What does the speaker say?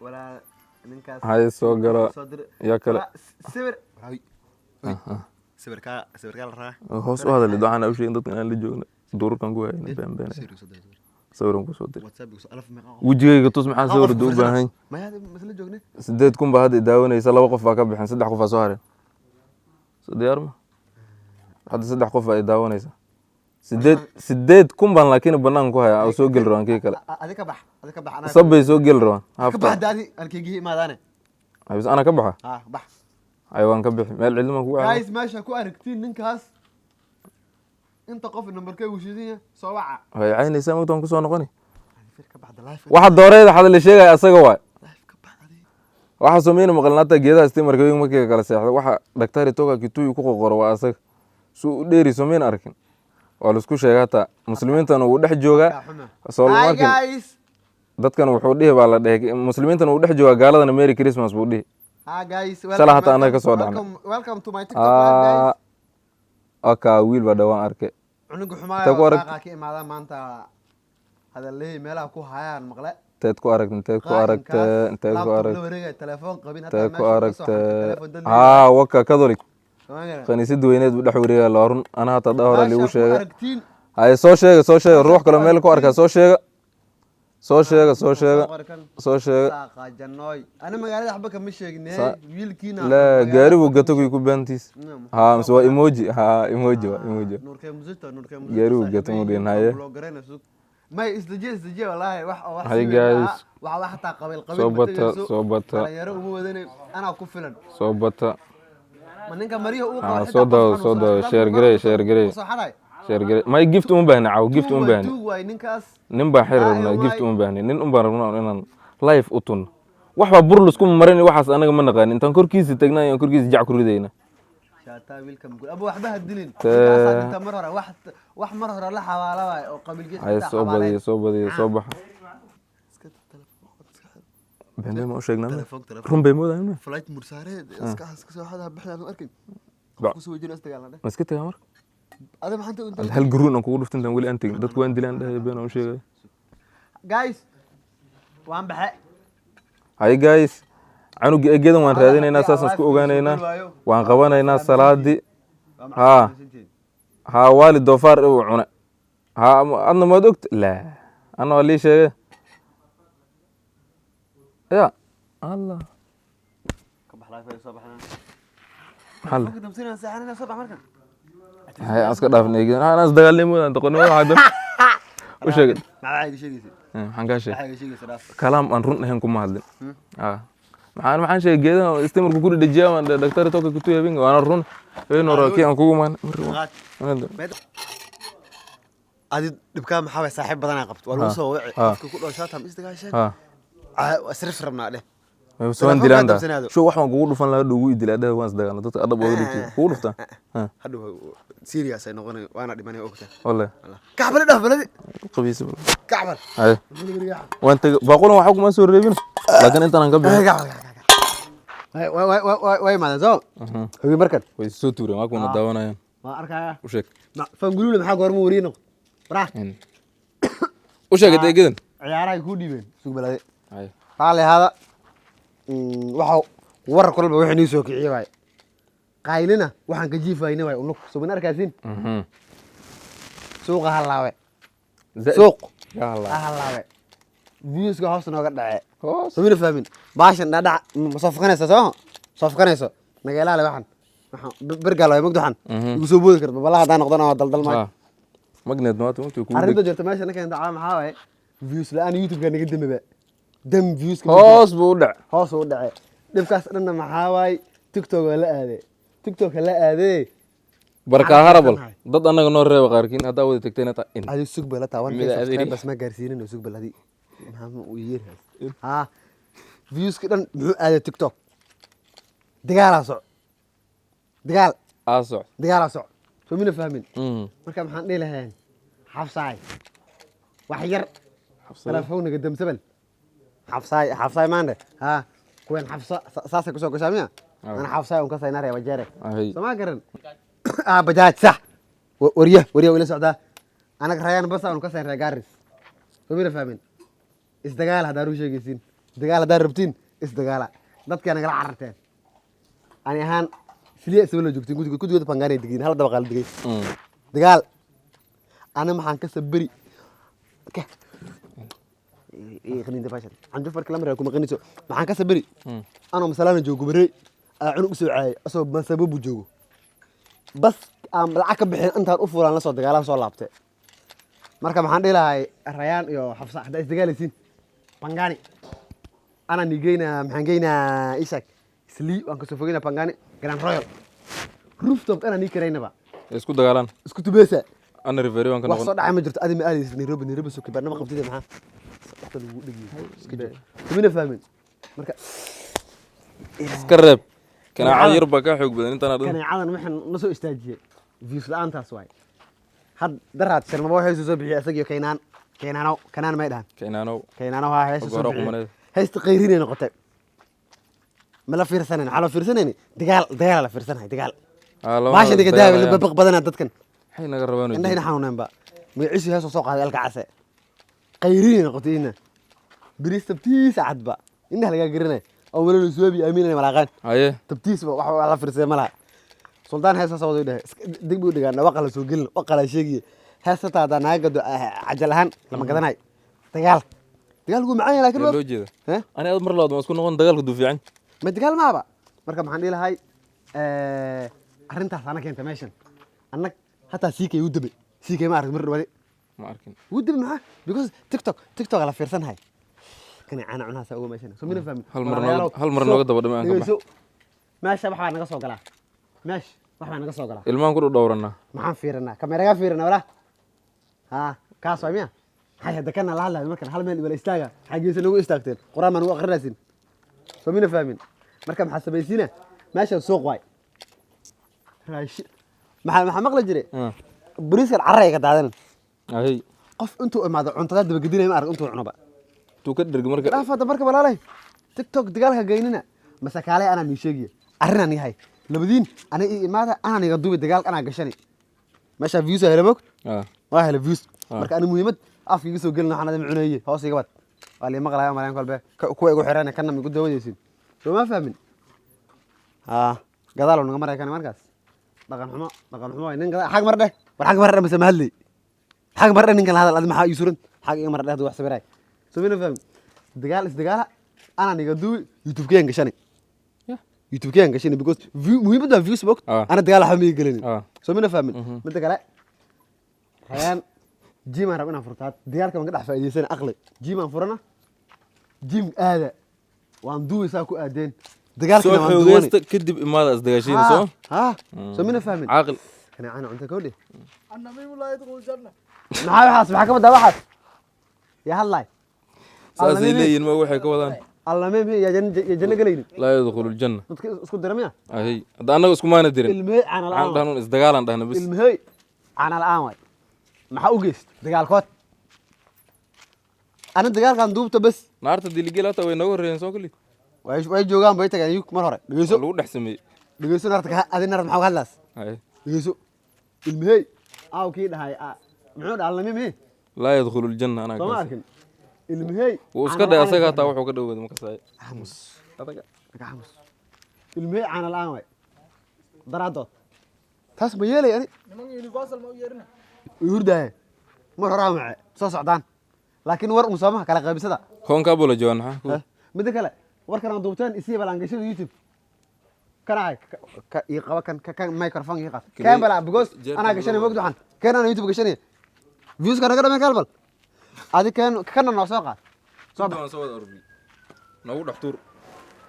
ولا ninkaas hay soo gala ya kale sawir sawirka la raa hoos u hadal waxaan u sheegay dadka inaan la joogno duurkan ku hayna been sawirkan ku soo dir wajigayga tus maxaa sawir u baahan ma yaad masla joogne 8 kun baa hadda daawanaysa 2 qof baa ka bixin 3 qof soo hareen soo diyaar ma hadda 3 qof ay daawanaysa 8 kun baan laakiin banaan ku haya oo soo gal rabaan kii kale adika bax ana sabay soo gal rabaan ka bax daadi alkeegi imaadane ayis ana ka baxa bax ayaan ka bixi meel cilmo ku ah guys meesha ku aragtiin ninkaas inta qof numberkay wishidina soo waca way caynaysa magtaan ku soo noqoni ka baxda live waxa dooreeda xad la sheegay asaga waay waxa sameeyay maqalnaata geedaha istimarka weyn markii kala seexdo waxa dhaktar toga kituyu ku qoqoro waa asaga soo dheeri sameyn arkin waa la isku sheegata muslimiintana uu dhex jooga soo markii dadkan wuxuu dhihi baa la dhahay muslimiintana uu dhex jooga gaaladana Merry Christmas buu dhihi guys sala hata anaga soo dhacnay welcome to my TikTok live guys aka wiil ba dhawaan arkay cunuga xumaaya waa ka imaada maanta hadalay meelaha ku hayaan maqle teed ku aragtay telefoon qabin hata waka Catholic qaniisad weyneed u dhex wareegay loorun ana hata dhawra liigu sheegay ay soo sheegay ruux kale meel ku arka soo sheegay saaqa janooy ana magaalada waxba kama sheegnay wiilkiina la gaari uu gato ku baantiis mise waa emoji nuurkay muzita gaari uu gato uu dhinaaya ما استجي والله wax hay guys wax xataa qabil soo bata yaro ugu wadane ana ku filan soo bata ma ninka mariyo uu soo daaw share garey may gift uma baahna caaw gift uma baahna ninkaas nin baa xiriirna gift uma baahna nin baan rabnaa inaan live u tun waxba burl isku marin waxaas anaga ma naqaan intaan korkiisa tagnaa iyo korkiisa jac ku ridayna شاتا ويلكم قول ابو وحبه الدلين انت مره wax mar hore la xawaala way oo qabilkiisa ay soo badiyo soo baxa bende ma sheegnaa run bay moodayna flight mursaareed iska soo xada bixiyaan arkin ku soo wajin astagaalna maska tagaa mar ada maxanta inta hal garuun aan kugu dhuftan wali aan tagin dadku waan dilaan dhahay been oo sheegay guys waan baxe hay guys canuga egeedan waan raadinaynaa saas isku ogaanaynaa waan qabanaynaa salaadi ha waalid doofaar uu cuna adna maad ogta la ana wali sheegay ya allah ka baxlaa fay soo baxna hal ugu dambeeyna saacana soo bax markan hay aska dhaafnay ana is dagaalnimo aan taqoonimo waxa u sheegay maxay sheegaysaa waxaan ka sheegay kalaam aan run ahayn kuma hadlin maxaan sheegay geedaha istimarku ku dhajiyaa waan dhaktar toka ku tuubin waan run weeno raakii aan kugu maan adi dibka maxaa way saaxiib badan qabto waa lagu soo wacay qofka ku dhashaa tam isdagaashan asrif rabnaa leh soo dilaanda shoo wax waan kugu dhufan lahaa dhugu idila dad waan isdagaal dadka adab oo dhigtay kugu dhufta hadhow serious ay noqonay waana dhimanay ogta wallahi kacbal dhaf baladi qabiis kacbal ay wanta baaqolan waxa kuma soo reebin laakiin intaan ka bixin way maada soo hoy markan way soo tuureen waa kuna daawanayaan waa arkaya u sheeg fanguluule maxaa goorma wariino bra u sheeg deegadan ciyaaraha ku dhiibeen suuq balade ay qaali hada waxa war kolba wixii nii soo kiciyay way qaylina waxaan ka jiifaynay way unug soo ban arkaasin suuqa halaawe suuq halaawe viewska hoos nooga dhacay soo mina fahmin baashan dhadhac ma soo faqanaysa soo faqanayso magaalaale waxan bergaal way magduxan ugu soo boodi karto balaha hadaan noqdana waa daldal ma magnet ma tuu ku arrinta jirta meesha ninka inta maxaa way views la'aan youtube ka naga dambe dam views ka hoos buu u dhacay dhibkaas dhanna maxaa way tiktok la aaday barka harabal dad anaga noo reeb qaarkiin hadaa wada tagtayna ta in adi sug bala taa bas ma gaarsiinino sug baladi maxaa uu yeeray views ka dhan muxuu aaday tiktok dagaal soo mina fahmin marka maxaan dhihi lahayn xafsaay wax yar telefoonka damsabal xafsaay maande kuwan xafsa saasa ku soo gashaa miya ana xafsaay on ka saynaa reeba jeere sama garan bajaaj sax wariya wala socdaa anaga rayaan bas aan ka sayn reegaaris soo mina fahmin isdagaal hadaa ru sheegaysiin dagaal haddaad rabtiin isdagaala dadkaa nagala cararteen ani ahaan siliya isaba la joogtiin guddigooda bangaanay degiin hal dabaqaa la degay dagaal ana maxaan ka saberi qaniinta baashan canjuf marka la maraa kuma qaniso maxaan ka saberi anoo masalaana joogo barey cunug u soo caayay asoo masababu joogo bas aan lacag ka bixin intaan u fulaan la soo dagaalaan soo laabtay marka maxaan dhihi lahay rayaan iyo xafsa haddaa isdagaalaysiin bangani ana nigeynaa maxaan geynaa ishak slii waan kasoo fogeynaa bangani grand royal rooftop ana nii karaynaba isku dagaalaan isku tubeesa ana riveri waan ka wax noqon soo dhacay ma jirto adi ma aadaysid nairobi soo kibaarna ma qabtida maxaa waxta lagu dhigay kumina fahmin marka iska reeb kanaaca yar baa ka xoog badan intaan dhan kanaacadan waxaan na soo istaajiyay views la'aantaas waay had daraad sharmabo waxay soo bixiyay isagiyo kanaan may dhahan kaynaano waa hees soo bixiyay heesta qayrinay noqotay ma la fiirsanan xalo fiirsanayni dagaal la fiirsanahay dagaal baasha diga daaw la baq badana dadkan hay naga rabaan indhahina xanuuneen ba magaciisa hees soo qaaday alka case qayrinay noqotayna biris tabtiis cadba indhaha laga garanay oo wala soo bi aaminay malaaqan haye tabtiis wax la fiirsay malaha suldaan heesa soo waday dib u dhigaan waqa la soo gelin waqa la sheegay heesa taada naaga ajalahan lama gadanay dagaalku macaan yahay laakiin loo jeeda ani aad mar labaad ma isku noqon dagaalku du fiican ma dagaal maaba marka maxaan dhihi lahay arrintaas ana keenta meeshan annag hataa siikay u dabe siikay ma arkin mar wali ma arkin u dabe maxaa because tiktok la fiirsanahay kana ana cunaasa uga meeshan soo mina fahmin hal mar nooga daba dhamaan ka bax meesha waxa naga soo galaa waxaa naga soo galaa ilmaan ku dhowranaa maxaan fiirinaa kameraga fiirina wala ha kaas waa miya hay hadda kana la hadlayo markan hal meel wala istaaga xageesa nagu istaagteen quraan aan u akhrinaysin soo mina fahmin marka maxaa sameeysiina meesha suuq waay raashi maxaa maqla jiray bariiska carrayga daadan ay qof intuu imaado cuntada daba gedinay ma arag intuu cunoba tuu ka dhirg marka dhaafada marka walaalay tiktok dagaalka geynina masakaale ana mi sheegiyo arrinaan yahay labadiin ana imaada ana niga duubi dagaalka ana gashani meesha views ay rabok waa hela views marka ana muhiimad afkiga soo gelina waxaan adama cuneeyay hoos iga bad waa la maqlayaa maraan kalbe kuwa igu xiraan kana migu dawadaysin soo ma fahmin gadaal naga maray kan markaas dhaqan xumo ay nin gadaal xaq mar dheh war xaq mar dheh mise mahadli xaq mar dheh ninkan hadal adma xaq isuran xaq iga mar dheh wax sabiray soo ma fahmin dagaal ana niga duubi youtube-keen gashani youtube-keen gashani because muhiimada views book ana dagaal waxa ma gelin soo ma fahmin mid kale hayaan jim aan rabaa inaan furtaa dagaalka waan ka dhex faa'iideysan aqli jim aan furana jim aada waan duubaysaa ku aadeen dagaalka waan duubaysta kadib imaada isdagaashiin soo soo mina fahmin aql kana ana cunta koodhe النبي لا يدخل الجنة maxaa ka wadaa waxaas ya hadlay saasay leeyihiin ma waxay ka wadaan alla meem ya janna galayni laa yadkhulu aljanna dadka isku daramaya ay hadda annaga isku maana dirin ilmihey caana aan la'aan dhahno isdagaalan dhahna bis ilmihey caana la'aan waay maxaa u geyst dagaalkood ana dagaalkan duubta bas naarta diligel hata way nooga horreeyeen soo kulli way joogaan bay tageen yuk mar hore dhegeyso lagu dhex sameeyey dhegeyso narta adin narta maxaa ka hadlaas ay dhegeyso ilmihey aaw kii dhahay muxuu dhahay alla meem laa yadkhulu aljanna ana soo ma arkin ilmihey wuu iska dhay asaga hataa wuxuu ka dhowaaday markaas xamus adaga xamus ilmihey caana la'aan waay daraadood taas ma yeelay ani نمان يونيفرسال ما يرنا hurdaaye mar horaa mace soo socdaan laakiin war unsoomaha kala qaybisada koonka bula joogan maxaa midda kale warkan aan duubteen isii balangashan youtube kanahay ii qaba kan microphone ii qab kan bala because ana gashanay mogdo waxan kan ana youtube gashanay views kana ga dhamay kalbal adi kan kana noo soo qaad soo wada urbi nagu dhex tuur